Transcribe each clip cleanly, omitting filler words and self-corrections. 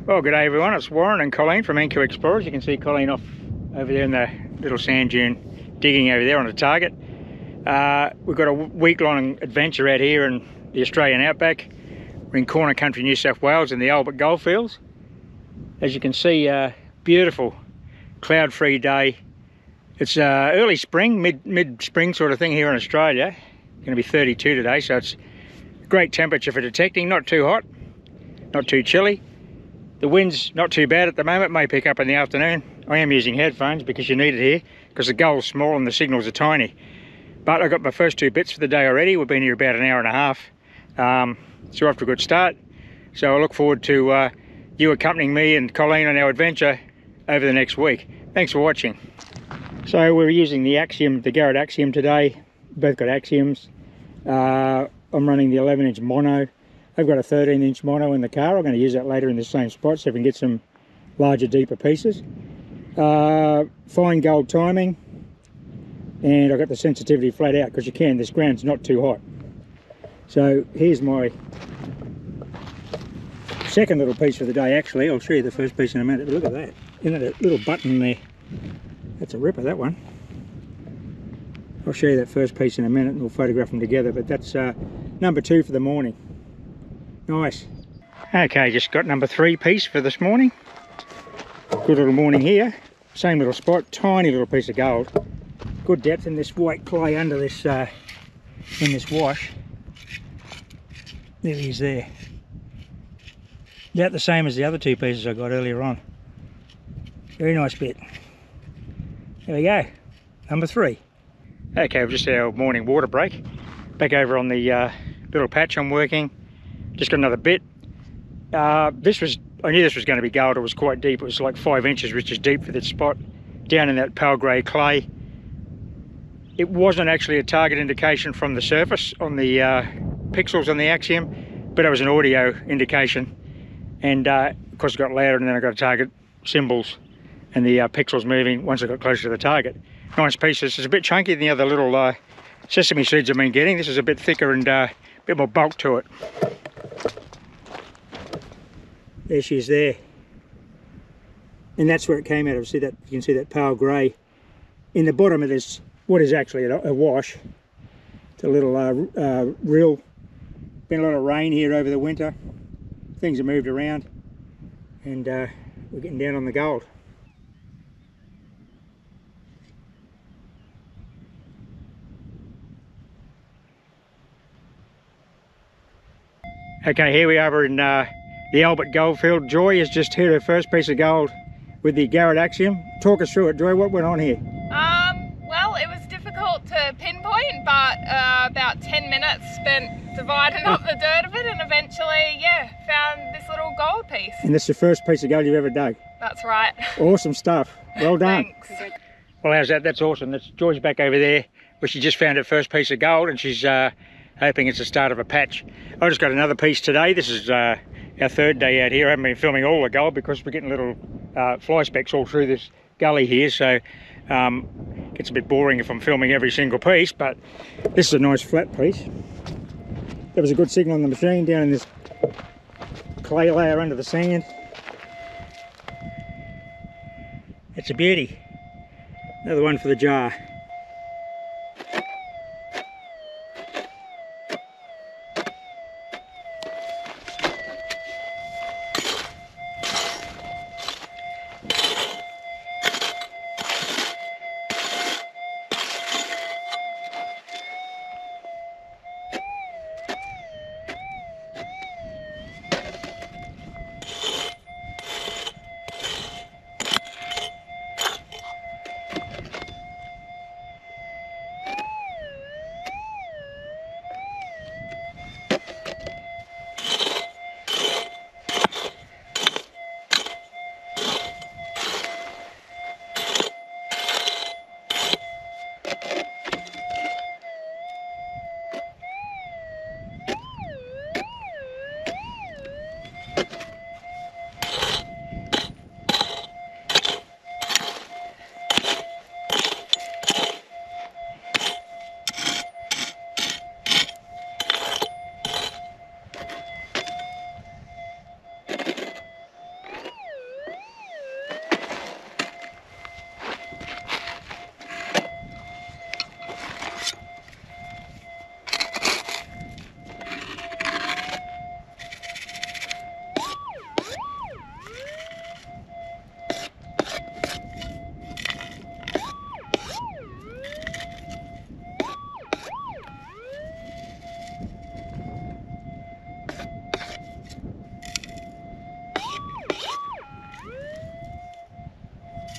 Well, good day everyone, it's Warren and Colleen from N.S.W Explorers. You can see Colleen off over there in the little sand dune, digging over there on a target. We've got a week-long adventure out here in the Australian Outback. We're in corner country New South Wales in the Outback goldfields. As you can see, beautiful cloud-free day. It's early spring, mid-spring sort of thing here in Australia. Going to be 32 today, so it's great temperature for detecting, not too hot, not too chilly. The wind's not too bad at the moment, may pick up in the afternoon. I am using headphones because you need it here, because the gull's small and the signals are tiny. But I got my first two bits for the day already. We've been here about an hour and a half. So we're off to a good start. So I look forward to you accompanying me and Colleen on our adventure over the next week. Thanks for watching. So we're using the Axiom, the Garrett Axiom today. Both got Axioms. I'm running the 11-inch mono. I've got a 13-inch mono in the car. I'm going to use that later in the same spot so we can get some larger, deeper pieces. Fine gold timing, and I've got the sensitivity flat out because you can. This ground's not too hot. So here's my second little piece for the day. Actually, I'll show you the first piece in a minute. But look at that! Isn't it a little button there? That's a ripper, that one. I'll show you that first piece in a minute and we'll photograph them together. But that's number 2 for the morning. Nice. Okay, just got number 3 piece for this morning. Good little morning here. Same little spot, tiny little piece of gold. Good depth in this white clay under this in this wash. There he is there. About the same as the other 2 pieces I got earlier on. Very nice bit. There we go. Number 3. Okay, we've just had our morning water break. Back over on the little patch I'm working. Just got another bit. I knew this was going to be gold. It was quite deep. It was like 5 inches, which is deep for this spot, down in that pale grey clay. It wasn't actually a target indication from the surface on the pixels on the Axiom, but it was an audio indication. And of course it got louder, and then I got a target symbols and the pixels moving once I got closer to the target. Nice pieces. It's a bit chunky than the other little sesame seeds I've been getting. This is a bit thicker and a bit more bulk to it. There she is there, and that's where it came out of. See that? You can see that pale grey in the bottom of this, what is actually a wash. It's a little rill. Been a lot of rain here over the winter. Things have moved around, and we're getting down on the gold. Okay, here we are in the Outback goldfield. Joy has just hit her first piece of gold with the Garrett Axiom. Talk us through it, Joy. What went on here? Well, it was difficult to pinpoint, but about 10 minutes spent dividing up the dirt of it, and eventually, yeah, found this little gold piece. And this is the first piece of gold you've ever dug? That's right. Awesome stuff. Well done. Thanks. Well, how's that? That's awesome. That's Joy's back over there, where she just found her first piece of gold, and she's hoping it's the start of a patch. I just got another piece today. This is our 3rd day out here. I haven't been filming all the gold because we're getting little fly specks all through this gully here, so it's a bit boring if I'm filming every single piece, but this is a nice flat piece. There was a good signal on the machine down in this clay layer under the sand. It's a beauty. Another one for the jar.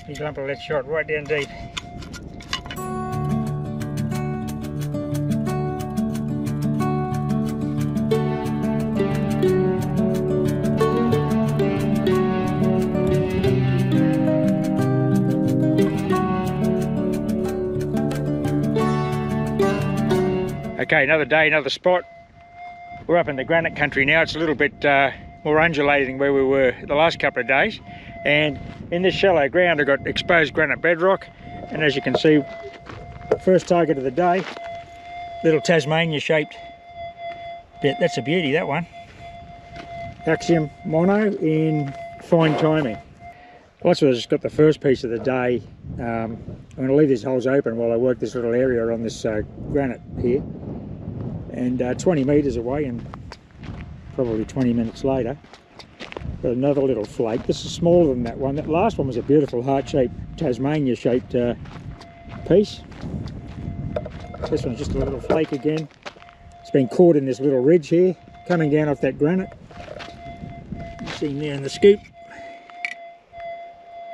Big lump of lead shot right down deep. Okay, another day, another spot. We're up in the granite country now. It's a little bit more undulating where we were the last couple of days. And in this shallow ground, I've got exposed granite bedrock. And as you can see, first target of the day, little Tasmania shaped bit. That's a beauty, that one. Axiom mono in fine timing. Well, that's what I just got the first piece of the day. I'm going to leave these holes open while I work this little area on this granite here. And 20 metres away, and probably 20 minutes later, got another little flake. This is smaller than that one. That last one was a beautiful heart-shaped, Tasmania-shaped piece. This one's just a little flake again. It's been caught in this little ridge here, coming down off that granite. You see there in the scoop.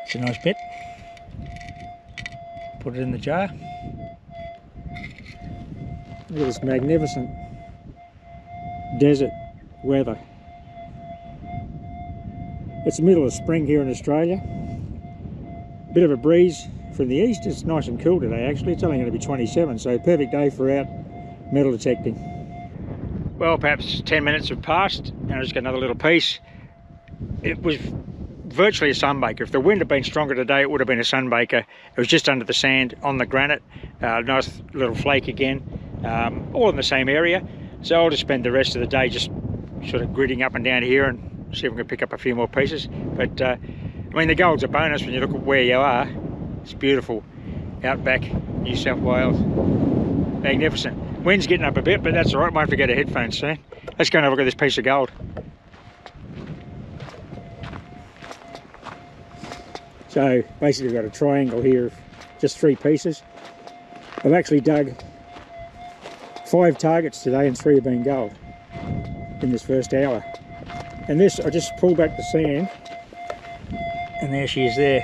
It's a nice bit. Put it in the jar. Look at this magnificent desert weather. It's the middle of spring here in Australia. Bit of a breeze from the east. It's nice and cool today actually. It's only going to be 27, so perfect day for out metal detecting. Well, perhaps 10 minutes have passed and I just got another little piece. It was virtually a sunbaker. If the wind had been stronger today, it would have been a sunbaker. It was just under the sand on the granite. Nice little flake again. All in the same area. So I'll just spend the rest of the day just sort of gridding up and down here and see if we can pick up a few more pieces. But I mean, the gold's a bonus when you look at where you are. It's beautiful. Outback, New South Wales. Magnificent. Wind's getting up a bit, but that's all right. Won't forget a headphones soon. Let's go and have a look at this piece of gold. So basically I've got a triangle here of just 3 pieces. I've actually dug 5 targets today and 3 have been gold in this first hour. And this, I just pulled back the sand and there she is there,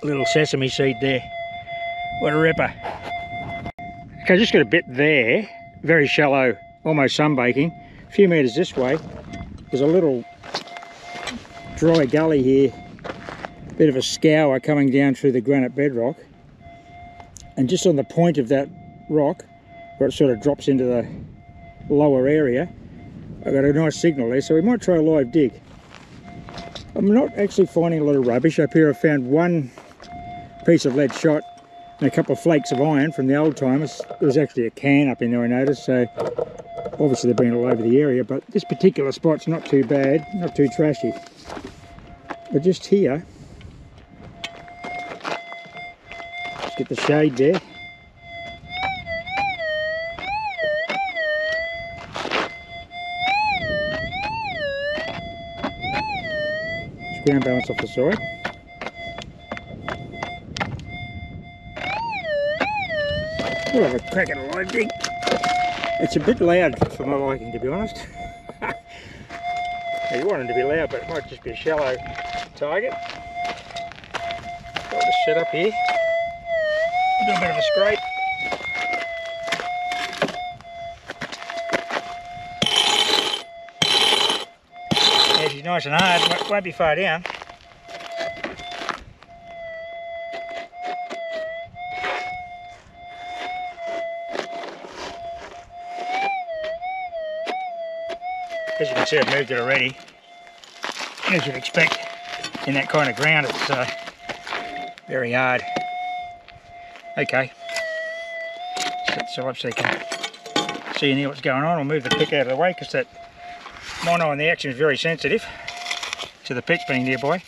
little sesame seed there. What a ripper. Okay, just got a bit there, very shallow, almost sunbaking. A few metres this way, there's a little dry gully here, bit of a scour coming down through the granite bedrock. And just on the point of that rock, where it sort of drops into the lower area, I've got a nice signal there, so we might try a live dig. I'm not actually finding a lot of rubbish. Up here I've found 1 piece of lead shot and a couple of flakes of iron from the old timers. There was actually a can up in there I noticed, so obviously they've been all over the area, but this particular spot's not too bad, not too trashy. But just here, let's get the shade there. Just ground balance off the side. We'll have a crack at a live dig. It's a bit loud for my liking, to be honest. Now, you want it to be loud, but it might just be a shallow target. I'll just set up here. Do a bit of a scrape. Yeah, she's nice and hard, won't be far down. As you can see, I've moved it already. As you'd expect in that kind of ground, it's very hard. Okay, set this up so you can see and hear what's going on. I'll move the pick out of the way because that mono on the action is very sensitive to the pick being nearby.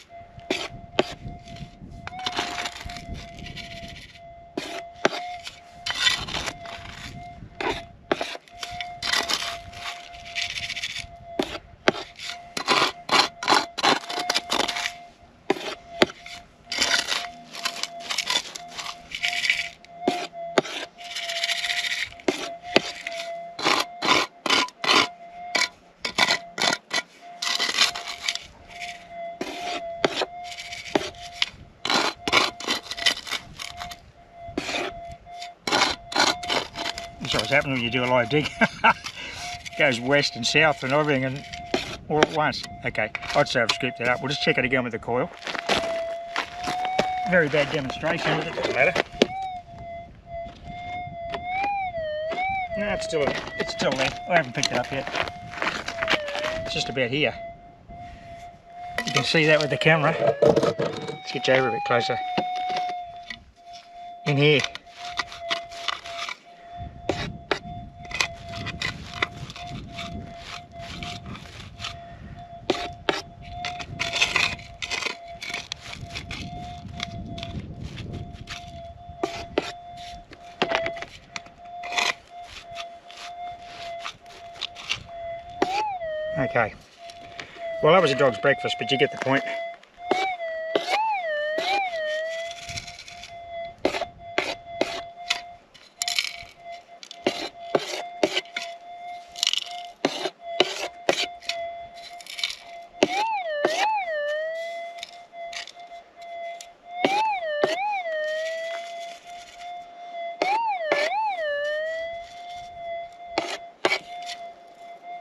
what's happening when you do a live dig. Goes west and south and everything and all at once. Okay, I'd say I've scooped it up. We'll just check it again with the coil. Very bad demonstration, but it doesn't matter. No, it's still there. I haven't picked it up yet. It's just about here. You can see that with the camera. Let's get you over a bit closer. In here. Okay, well that was a dog's breakfast, but you get the point.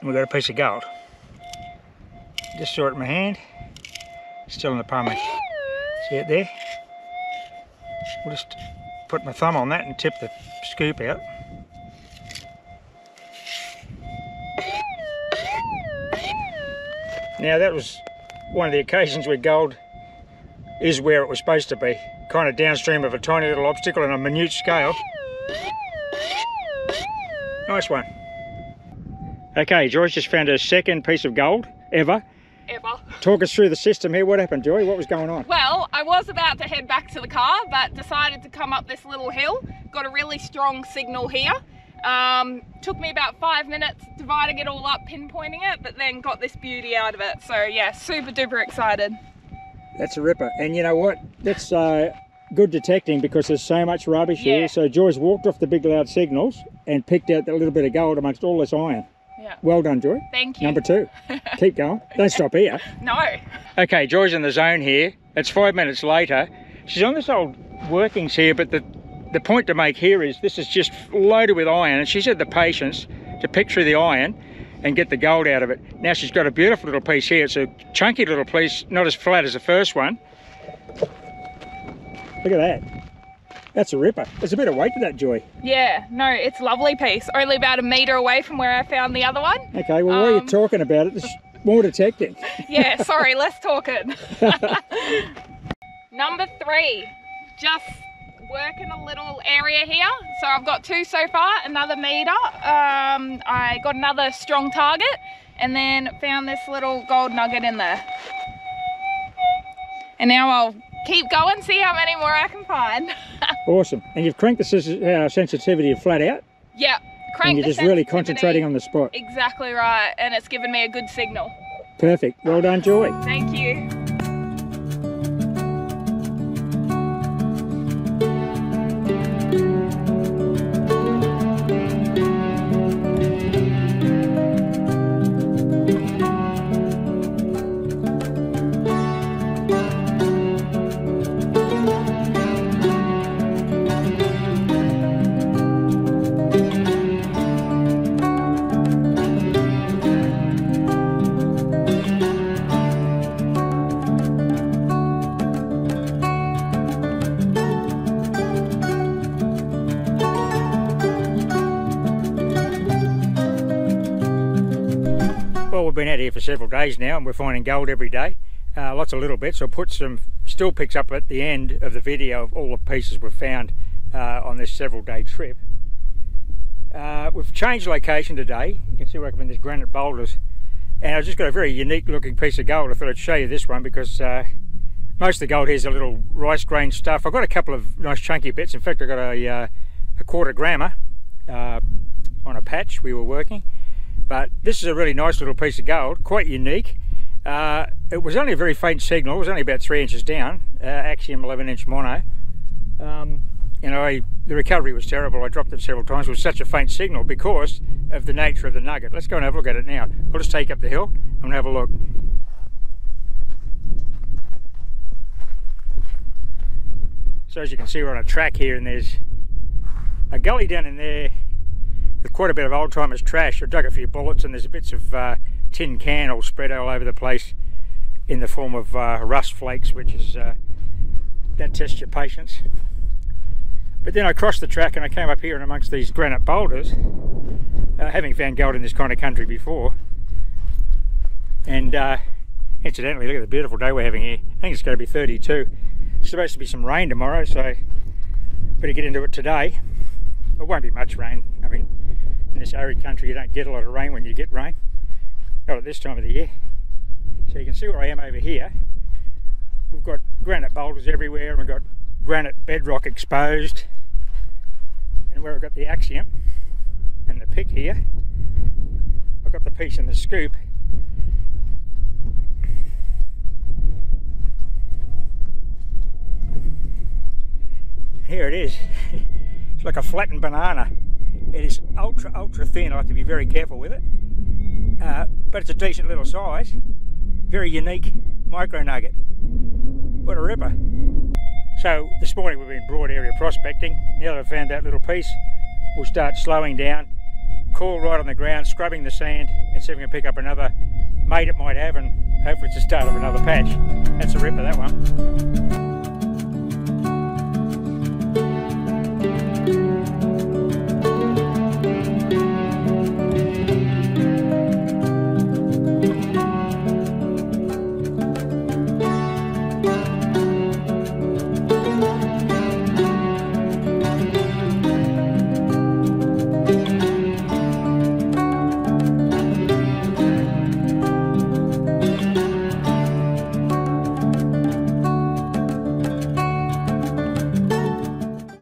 We've got a piece of gold. Just saw it in my hand, still in the palm. See it there? We'll just put my thumb on that and tip the scoop out. Now that was one of the occasions where gold is where it was supposed to be, kind of downstream of a tiny little obstacle on a minute scale. Nice one. Okay, Joy's just found her second piece of gold ever. Talk us through the system here. What happened, Joy? What was going on? Well, I was about to head back to the car, but decided to come up this little hill. Got a really strong signal here. Took me about 5 minutes dividing it all up, pinpointing it, but then got this beauty out of it. So yeah, super duper excited. That's a ripper. And you know what? That's good detecting because there's so much rubbish here. So Joy's walked off the big loud signals and picked out that little bit of gold amongst all this iron. Yeah. Well done, Joy. Thank you. Number 2. Keep going. Don't stop here. No. Okay, Joy's in the zone here. It's 5 minutes later. She's on this old workings here, but the point to make here is this is just loaded with iron, and she's had the patience to pick through the iron and get the gold out of it. Now she's got a beautiful little piece here. It's a chunky little piece, not as flat as the first one. Look at that. That's a ripper. There's a bit of weight to that, Joy. Yeah, no, it's a lovely piece. Only about 1 metre away from where I found the other one. Okay, well, while you're talking about it, there's more detecting. Yeah, sorry, less talking. Number 3, just working a little area here. So I've got 2 so far, another metre. I got another strong target and then found this little gold nugget in there. And now I'll keep going, see how many more I can find. Awesome. And you've cranked the sensitivity flat out? Yeah, cranked. And you're just really concentrating on the spot. Exactly right, and it's given me a good signal. Perfect. Well done, Joy. Thank you. Well, we've been out here for several days now and we're finding gold every day. Lots of little bits. I'll put some still pics up at the end of the video of all the pieces we've found on this several day trip. We've changed location today. You can see we're up in these granite boulders. And I've just got a very unique looking piece of gold. I thought I'd show you this one because most of the gold here is a little rice grain stuff. I've got a couple of nice chunky bits. In fact, I've got a 1/4 grammer on a patch we were working. But this is a really nice little piece of gold, quite unique. It was only a very faint signal. It was only about 3 inches down, Axiom 11-inch mono. You know, the recovery was terrible. I dropped it several times. It was such a faint signal because of the nature of the nugget. Let's go and have a look at it now. I'll just take up the hill and have a look. So as you can see, we're on a track here and there's a gully down in there with quite a bit of old timers trash. I dug a few bullets and there's bits of tin can all spread all over the place in the form of rust flakes, which is that tests your patience. But then I crossed the track and I came up here and amongst these granite boulders, having found gold in this kind of country before. And incidentally, look at the beautiful day we're having here. I think it's going to be 32. It's supposed to be some rain tomorrow, so better get into it today. It won't be much rain. I mean, in this arid country you don't get a lot of rain when you get rain. Not at this time of the year. So you can see where I am over here. We've got granite boulders everywhere and we've got granite bedrock exposed. And where I've got the Axiom and the pick here, I've got the piece and the scoop. Here it is. It's like a flattened banana. It is ultra thin. I have to be very careful with it, but it's a decent little size. Very unique micro nugget. What a ripper. So this morning we've been broad area prospecting. Now that I've found that little piece, we'll start slowing down, call right on the ground, scrubbing the sand, and see if we can pick up another mate it might have, and hopefully it's the start of another patch. That's a ripper, that one.